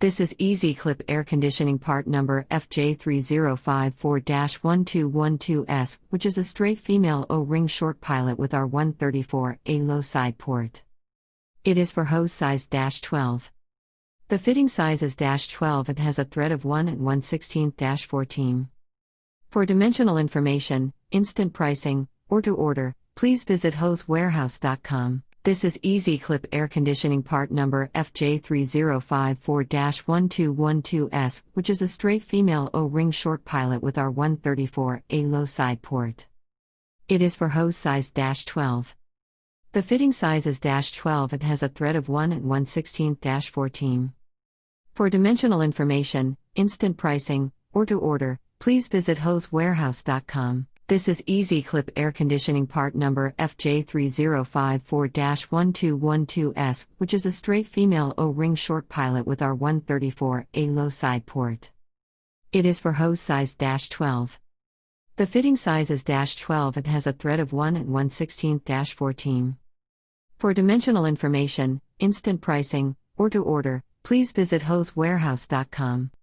This is Easyclip air conditioning part number FJ3054-1212S, which is a straight female O-ring short pilot with R134a Low Side Port. It is for hose size -12. The fitting size is -12 and has a thread of 1 1/16-14. For dimensional information, instant pricing, or to order, please visit hosewarehouse.com. This is Easyclip air conditioning part number FJ3054-1212S, which is a straight female O-ring short pilot with R134a Low Side Port. It is for hose size -12. The fitting size is -12 and has a thread of 1 1/16-14. For dimensional information, instant pricing, or to order, please visit hosewarehouse.com. This is Easyclip air conditioning part number FJ3054-1212S, which is a straight female O-ring short pilot with R134a Low Side Port. It is for hose size -12. The fitting size is -12 and has a thread of 1 1/16-14. For dimensional information, instant pricing, or to order, please visit hosewarehouse.com.